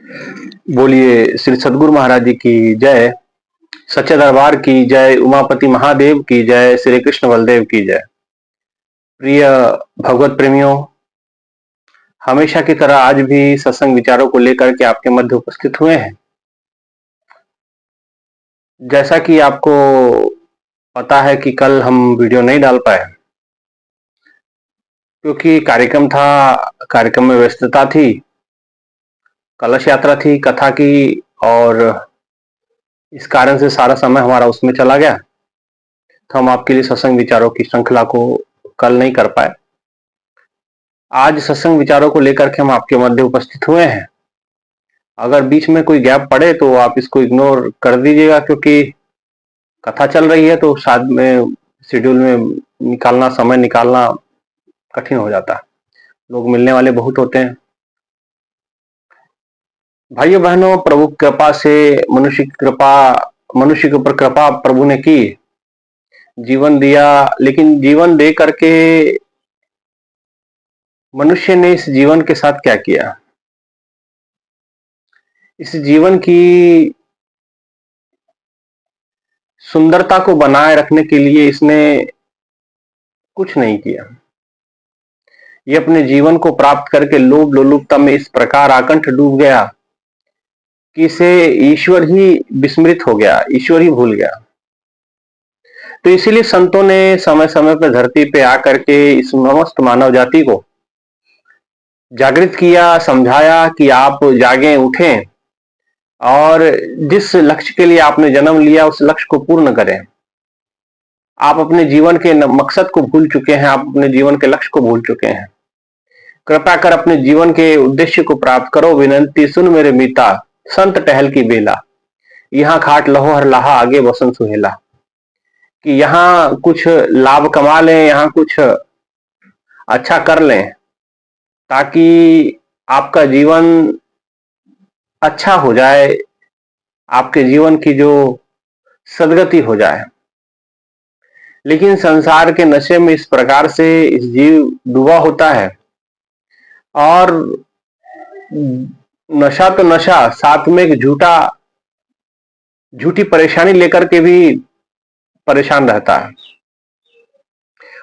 बोलिए श्री सद्गुरु महाराज जी की जय। सच्चे दरबार की जय। उमापति महादेव की जय। श्री कृष्ण बलदेव की जय। प्रिय भगवत प्रेमियों, हमेशा की तरह आज भी सत्संग विचारों को लेकर के आपके मध्य उपस्थित हुए हैं। जैसा कि आपको पता है कि कल हम वीडियो नहीं डाल पाए क्योंकि कार्यक्रम में व्यस्तता थी, कलश यात्रा थी, कथा की, और इस कारण से सारा समय हमारा उसमें चला गया। तो हम आपके लिए सत्संग विचारों की श्रृंखला को कल नहीं कर पाए। आज सत्संग विचारों को लेकर के हम आपके मध्य उपस्थित हुए हैं। अगर बीच में कोई गैप पड़े तो आप इसको इग्नोर कर दीजिएगा, क्योंकि कथा चल रही है तो साथ में शेड्यूल में समय निकालना कठिन हो जाता है। लोग मिलने वाले बहुत होते हैं। भाइयों बहनों, प्रभु कृपा से मनुष्य के ऊपर कृपा प्रभु ने की, जीवन दिया, लेकिन जीवन दे करके मनुष्य ने इस जीवन के साथ क्या किया? इस जीवन की सुंदरता को बनाए रखने के लिए इसने कुछ नहीं किया। ये अपने जीवन को प्राप्त करके लोभ लोलुपता में इस प्रकार आकंठ डूब गया कि इसे ईश्वर ही विस्मृत हो गया, ईश्वर ही भूल गया। तो इसीलिए संतों ने समय समय पर धरती पे आकर के इस समस्त मानव जाति को जागृत किया, समझाया कि आप जागें, उठें और जिस लक्ष्य के लिए आपने जन्म लिया उस लक्ष्य को पूर्ण करें। आप अपने जीवन के मकसद को भूल चुके हैं, आप अपने जीवन के लक्ष्य को भूल चुके हैं। कृपया कर अपने जीवन के उद्देश्य को प्राप्त करो। विनंती सुन मेरे मीता, संत टहल की बेला, यहाँ खाट लहो हर लाहा, आगे वसन सुहेला। कि यहाँ कुछ लाभ कमा लें, यहाँ कुछ अच्छा कर लें, ताकि आपका जीवन अच्छा हो जाए, आपके जीवन की जो सदगति हो जाए। लेकिन संसार के नशे में इस प्रकार से इस जीव डूबा होता है, और नशा तो नशा, साथ में एक झूठी परेशानी लेकर के भी परेशान रहता है,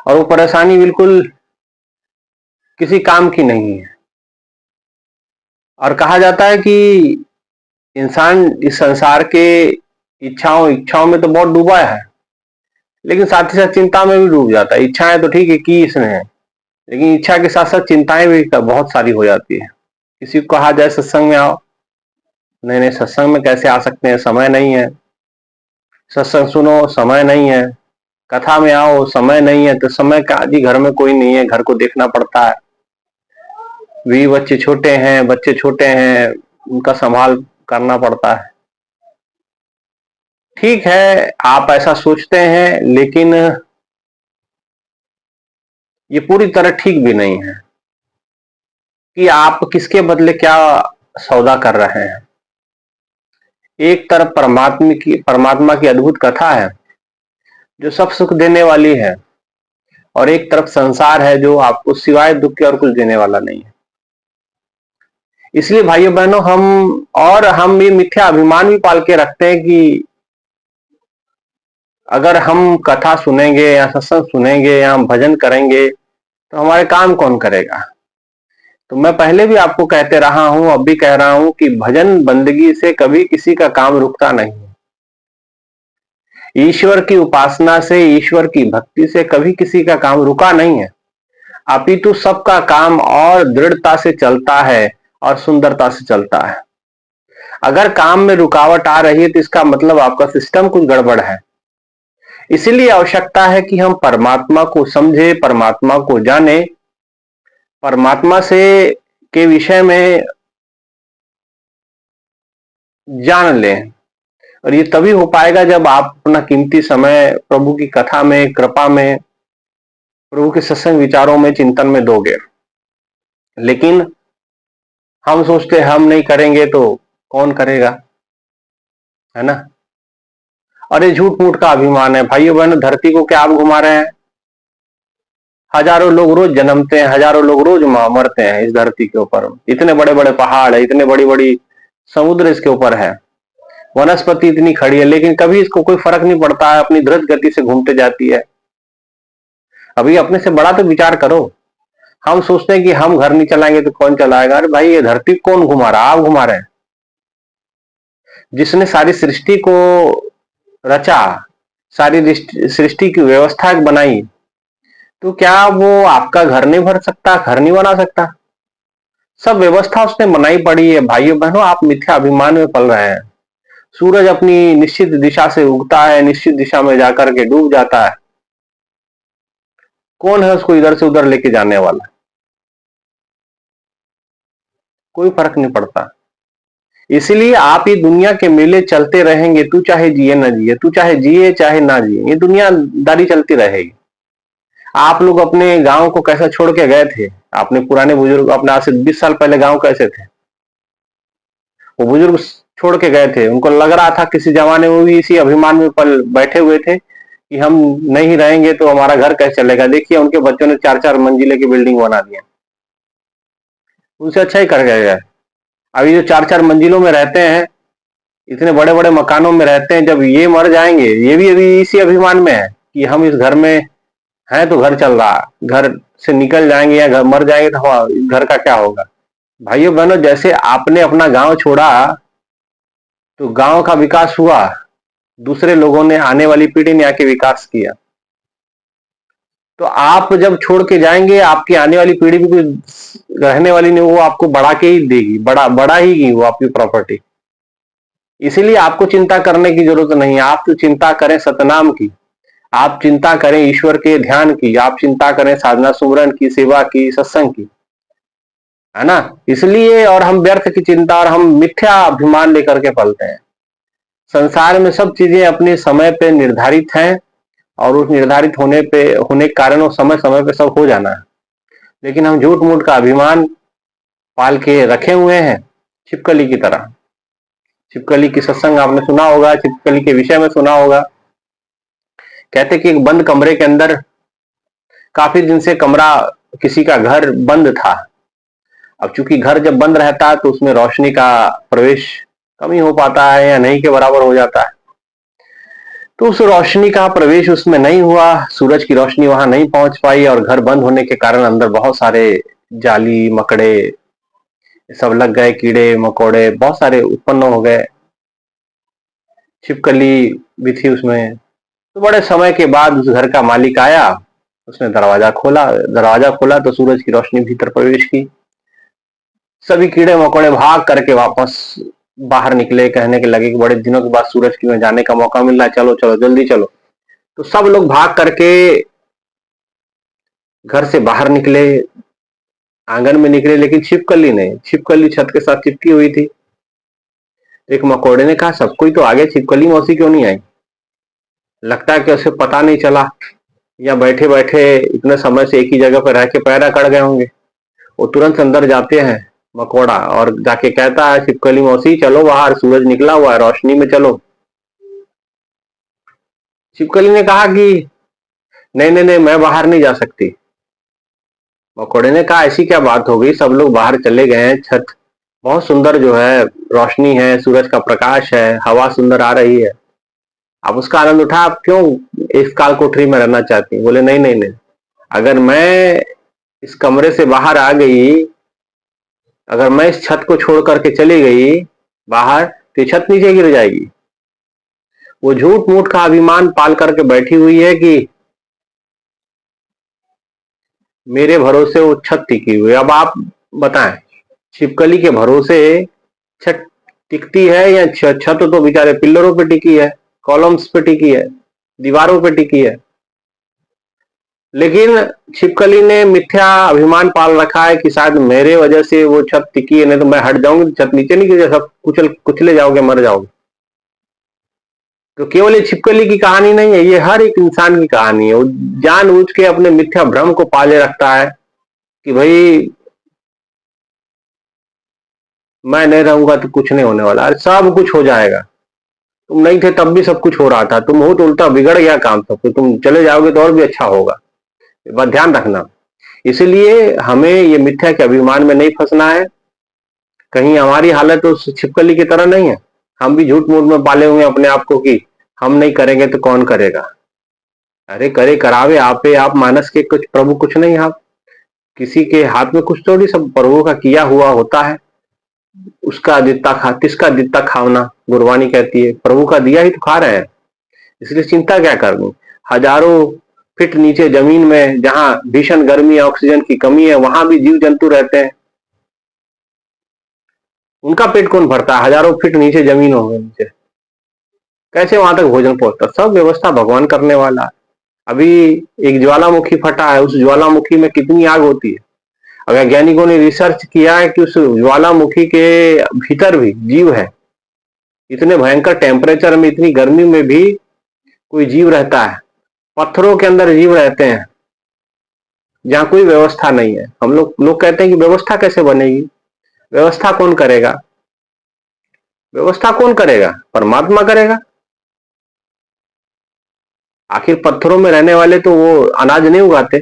और वो परेशानी बिल्कुल किसी काम की नहीं है। और कहा जाता है कि इंसान इस संसार के इच्छाओं में तो बहुत डूबा है, लेकिन साथ ही साथ चिंता में भी डूब जाता है। इच्छाएं तो ठीक है की इसने है, लेकिन इच्छा के साथ साथ चिंताएं भी बहुत सारी हो जाती है। किसी को कहा जाए सत्संग में आओ, नहीं नहीं सत्संग में कैसे आ सकते हैं, समय नहीं है। सत्संग सुनो, समय नहीं है। कथा में आओ, समय नहीं है। तो समय का जी घर में कोई नहीं है, घर को देखना पड़ता है, बच्चे छोटे हैं, उनका संभाल करना पड़ता है। ठीक है, आप ऐसा सोचते हैं, लेकिन ये पूरी तरह ठीक भी नहीं है कि आप किसके बदले क्या सौदा कर रहे हैं। एक तरफ परमात्मा की अद्भुत कथा है जो सब सुख देने वाली है, और एक तरफ संसार है जो आपको सिवाय दुख के और कुछ देने वाला नहीं है। इसलिए भाइयों बहनों, हम ये मिथ्या अभिमान भी पाल के रखते हैं कि अगर हम कथा सुनेंगे या सत्संग सुनेंगे या हम भजन करेंगे तो हमारे काम कौन करेगा। तो मैं पहले भी आपको कहते रहा हूं, अब भी कह रहा हूं कि भजन बंदगी से कभी किसी का काम रुकता नहीं है। ईश्वर की उपासना से, ईश्वर की भक्ति से कभी किसी का काम रुका नहीं है, अपितु सबका काम और दृढ़ता से चलता है और सुंदरता से चलता है। अगर काम में रुकावट आ रही है तो इसका मतलब आपका सिस्टम कुछ गड़बड़ है। इसीलिए आवश्यकता है कि हम परमात्मा को समझे, परमात्मा को जाने, परमात्मा से के विषय में जान लें। और ये तभी हो पाएगा जब आप अपना कीमती समय प्रभु की कथा में, कृपा में, प्रभु के सत्संग विचारों में, चिंतन में दोगे। लेकिन हम सोचते हम नहीं करेंगे तो कौन करेगा, है ना। और ये झूठ मूठ का अभिमान है। भाइयों बहनों, धरती को क्या आप घुमा रहे हैं? हजारों लोग रोज जन्मते हैं, हजारों लोग रोज मरते हैं इस धरती के ऊपर। इतने बड़े बड़े पहाड़ है, इतने बड़ी बड़ी समुद्र इसके ऊपर है, वनस्पति इतनी खड़ी है, लेकिन कभी इसको कोई फर्क नहीं पड़ता है, अपनी द्रुत गति से घूमते जाती है। अभी अपने से बड़ा तो विचार करो। हम सोचते हैं कि हम घर नहीं चलाएंगे तो कौन चलाएगा। अरे भाई, ये धरती कौन घुमा रहा? आप घुमा रहे हैं। जिसने सारी सृष्टि को रचा, सारी सृष्टि की व्यवस्था बनाई, तो क्या वो आपका घर नहीं भर सकता, घर नहीं बना सकता? सब व्यवस्था उसने बनाई पड़ी है। भाइयों बहनों, आप मिथ्या अभिमान में पल रहे हैं। सूरज अपनी निश्चित दिशा से उगता है, निश्चित दिशा में जाकर के डूब जाता है। कौन है उसको इधर से उधर लेके जाने वाला? कोई फर्क नहीं पड़ता। इसीलिए आप ये दुनिया के मेले चलते रहेंगे, तू चाहे जिए ना जिए, तू चाहे जिए चाहे ना जिए, ये दुनियादारी चलती रहेगी। आप लोग अपने गांव को कैसा छोड़ के गए थे? आपने पुराने बुजुर्ग, अपने आज से 20 साल पहले गांव कैसे थे? वो बुजुर्ग छोड़ के गए थे, उनको लग रहा था किसी जमाने में भी इसी अभिमान में पल बैठे हुए थे कि हम नहीं रहेंगे तो हमारा घर कैसे चलेगा। देखिए, उनके बच्चों ने 4-4 मंजिले की बिल्डिंग बना दी है। उनसे अच्छा ही कर गए। अभी जो 4-4 मंजिलों में रहते हैं, इतने बड़े बड़े मकानों में रहते हैं, जब ये मर जाएंगे, ये भी अभी इसी अभिमान में है कि हम इस घर में हैं तो घर चल रहा, घर से निकल जाएंगे या घर मर जाएंगे तो घर का क्या होगा। भाइयों बहनों, जैसे आपने अपना गांव छोड़ा तो गांव का विकास हुआ, दूसरे लोगों ने, आने वाली पीढ़ी ने आके विकास किया। तो आप जब छोड़ के जाएंगे, आपकी आने वाली पीढ़ी भी कोई रहने वाली नहीं, वो आपको बढ़ा के ही देगी, बड़ा ही वो आपकी प्रॉपर्टी। इसीलिए आपको चिंता करने की जरूरत नहीं है। आप तो चिंता करें सतनाम की, आप चिंता करें ईश्वर के ध्यान की, आप चिंता करें साधना सुमरन की, सेवा की, सत्संग की, है ना। इसलिए और हम व्यर्थ की चिंता और हम मिथ्या अभिमान लेकर के पलते हैं। संसार में सब चीजें अपने समय पे निर्धारित हैं और उस निर्धारित होने के कारण वो समय समय पे सब हो जाना है। लेकिन हम झूठ मूठ का अभिमान पाल के रखे हुए हैं, छिपकली की तरह। छिपकली की सत्संग आपने सुना होगा, छिपकली के विषय में सुना होगा। कहते कि एक बंद कमरे के अंदर काफी दिन से कमरा, किसी का घर बंद था। अब चूंकि घर जब बंद रहता है तो उसमें रोशनी का प्रवेश कम ही हो पाता है या नहीं के बराबर हो जाता है। तो उस रोशनी का प्रवेश उसमें नहीं हुआ, सूरज की रोशनी वहां नहीं पहुंच पाई और घर बंद होने के कारण अंदर बहुत सारे जाली मकड़े सब लग गए, कीड़े मकोड़े बहुत सारे उत्पन्न हो गए। छिपकली भी थी उसमें। तो बड़े समय के बाद उस घर का मालिक आया, उसने दरवाजा खोला तो सूरज की रोशनी भीतर प्रवेश की। सभी कीड़े मकोड़े भाग करके वापस बाहर निकले, कहने के लगे कि बड़े दिनों के बाद सूरज की में जाने का मौका मिल रहा है, चलो चलो जल्दी चलो। तो सब लोग भाग करके घर से बाहर निकले, आंगन में निकले, लेकिन छिपकली नहीं। छिपकली छत के साथ चिपकी हुई थी। एक मकोड़े ने कहा, सब कोई तो आगे, छिपकली मौसी क्यों नहीं आई? लगता है कि उसे पता नहीं चला या बैठे बैठे इतने समय से एक ही जगह पर रह के पैर अकड़ गए होंगे। वो तुरंत अंदर जाते हैं मकोड़ा और जाके कहता है, छिपकली मौसी चलो बाहर, सूरज निकला हुआ है, रोशनी में चलो। छिपकली ने कहा कि नहीं नहीं नहीं, मैं बाहर नहीं जा सकती। मकोड़े ने कहा, ऐसी क्या बात हो गई, सब लोग बाहर चले गए हैं, छत बहुत सुंदर जो है, रोशनी है, सूरज का प्रकाश है, हवा सुंदर आ रही है, आप उसका आनंद उठा, आप क्यों इस काल कोठरी में रहना चाहती हैं? बोले नहीं नहीं नहीं, अगर मैं इस कमरे से बाहर आ गई, अगर मैं इस छत को छोड़ करके चली गई बाहर, तो छत नीचे गिर जाएगी। वो झूठ मूठ का अभिमान पाल करके बैठी हुई है कि मेरे भरोसे वो छत टिकी हुई है। अब आप बताएं, छिपकली के भरोसे छत टिकती है या छत तो बेचारे पिल्लरों पे टिकी है, कॉलम्स पे टिकी है, दीवारों पे टिकी है। लेकिन छिपकली ने मिथ्या अभिमान पाल रखा है कि शायद मेरे वजह से वो छत टिकी है, नहीं तो मैं हट जाऊंगी, छत नीचे नहीं गिर, सब कुचले जाओगे, मर जाओगे। तो केवल ये छिपकली की कहानी नहीं है, ये हर एक इंसान की कहानी है। वो जानबूझ के अपने मिथ्या भ्रम को पाले रखता है कि भाई मैं नहीं रहूंगा तो कुछ नहीं होने वाला, सब कुछ हो जाएगा। तुम नहीं थे तब भी सब कुछ हो रहा था, तुम हो तो उल्टा बिगड़ गया काम सब, तो तुम चले जाओगे तो और भी अच्छा होगा। बस ध्यान रखना। इसलिए हमें ये मिथ्या के अभिमान में नहीं फंसना है। कहीं हमारी हालत उस छिपकली की तरह नहीं है? हम भी झूठ मूठ में पाले हुए अपने आप को कि हम नहीं करेंगे तो कौन करेगा। अरे करे करावे आपे, आप मानस के कुछ प्रभु कुछ नहीं। आप किसी के हाथ में कुछ थोड़ी, सब प्रभु का किया हुआ होता है। उसका दित्ता खा तिसका दित्ता खावना, गुरबानी कहती है, प्रभु का दिया ही तो खा रहे हैं। इसलिए चिंता क्या करनी। हजारों फीट नीचे जमीन में जहां भीषण गर्मी या ऑक्सीजन की कमी है, वहां भी जीव जंतु रहते हैं। उनका पेट कौन भरता है? हजारों फीट नीचे जमीन होगी, नीचे कैसे वहां तक भोजन पहुंचता? सब व्यवस्था भगवान करने वाला है। अभी एक ज्वालामुखी फटा है, उस ज्वालामुखी में कितनी आग होती है। वैज्ञानिकों ने रिसर्च किया है कि उस ज्वालामुखी के भीतर भी जीव है। इतने भयंकर टेम्परेचर में, इतनी गर्मी में भी कोई जीव रहता है। पत्थरों के अंदर जीव रहते हैं जहां कोई व्यवस्था नहीं है। हम लोग कहते हैं कि व्यवस्था कैसे बनेगी? व्यवस्था कौन करेगा? व्यवस्था कौन करेगा? परमात्मा करेगा। आखिर पत्थरों में रहने वाले तो वो अनाज नहीं उगाते,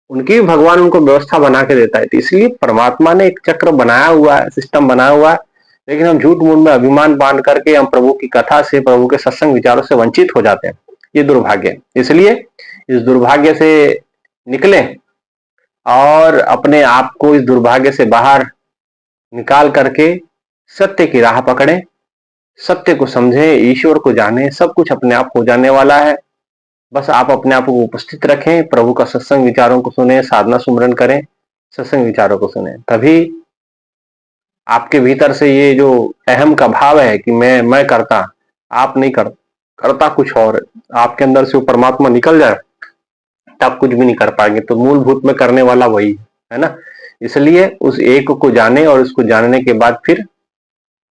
उनकी भी भगवान उनको व्यवस्था बना के देता है। तो इसलिए परमात्मा ने एक चक्र बनाया हुआ है, सिस्टम बनाया हुआ है। लेकिन हम झूठ मूठ में अभिमान बांध करके हम प्रभु की कथा से, प्रभु के सत्संग विचारों से वंचित हो जाते हैं। ये दुर्भाग्य है। इसलिए इस दुर्भाग्य से निकलें और अपने आप को इस दुर्भाग्य से बाहर निकाल करके सत्य की राह पकड़ें, सत्य को समझें, ईश्वर को जाने। सब कुछ अपने आप हो जाने वाला है। बस आप अपने आप को उपस्थित रखें, प्रभु का सत्संग विचारों को सुने, साधना सुमरन करें, सत्संग विचारों को सुने। तभी आपके भीतर से ये जो अहम का भाव है कि मैं करता, आप नहीं करता कुछ और, आपके अंदर से वो परमात्मा निकल जाए, तब कुछ भी नहीं कर पाएंगे। तो मूलभूत में करने वाला वही है ना। इसलिए उस एक को जाने, और उसको जानने के बाद फिर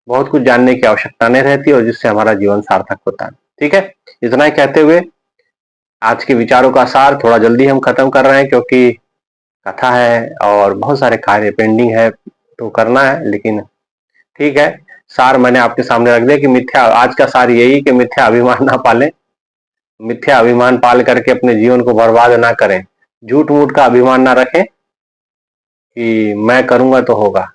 बहुत कुछ जानने की आवश्यकता नहीं रहती, और जिससे हमारा जीवन सार्थक होता है। ठीक है, इतना ही कहते हुए आज के विचारों का सार थोड़ा जल्दी हम खत्म कर रहे हैं, क्योंकि कथा है और बहुत सारे कार्य पेंडिंग है तो करना है। लेकिन ठीक है, सार मैंने आपके सामने रख दिया कि मिथ्या, आज का सार यही कि मिथ्या अभिमान ना पालें, मिथ्या अभिमान पाल करके अपने जीवन को बर्बाद ना करें। झूठ मूठ का अभिमान ना रखें कि मैं करूंगा तो होगा।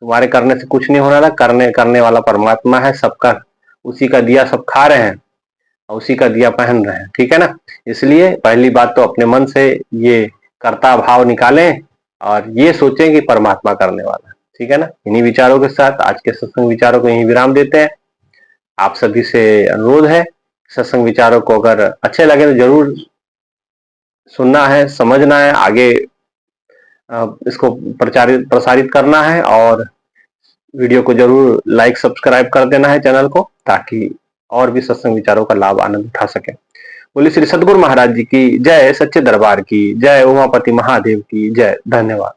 तुम्हारे करने से कुछ नहीं होना था। करने वाला परमात्मा है, सबका उसी का दिया सब खा रहे हैं और उसी का दिया पहन रहे हैं। ठीक है ना। इसलिए पहली बात तो अपने मन से ये कर्ता भाव निकालें और ये सोचें कि परमात्मा करने वाला है। ठीक है ना। इन्हीं विचारों के साथ आज के सत्संग विचारों को यहीं विराम देते हैं। आप सभी से अनुरोध है, सत्संग विचारों को अगर अच्छे लगे तो जरूर सुनना है, समझना है, आगे इसको प्रसारित करना है, और वीडियो को जरूर लाइक सब्सक्राइब कर देना है चैनल को, ताकि और भी सत्संग विचारों का लाभ आनंद उठा सके। बोले श्री सद्गुरु महाराज जी की जय, सच्चे दरबार की जय, उमापति महादेव की जय। धन्यवाद।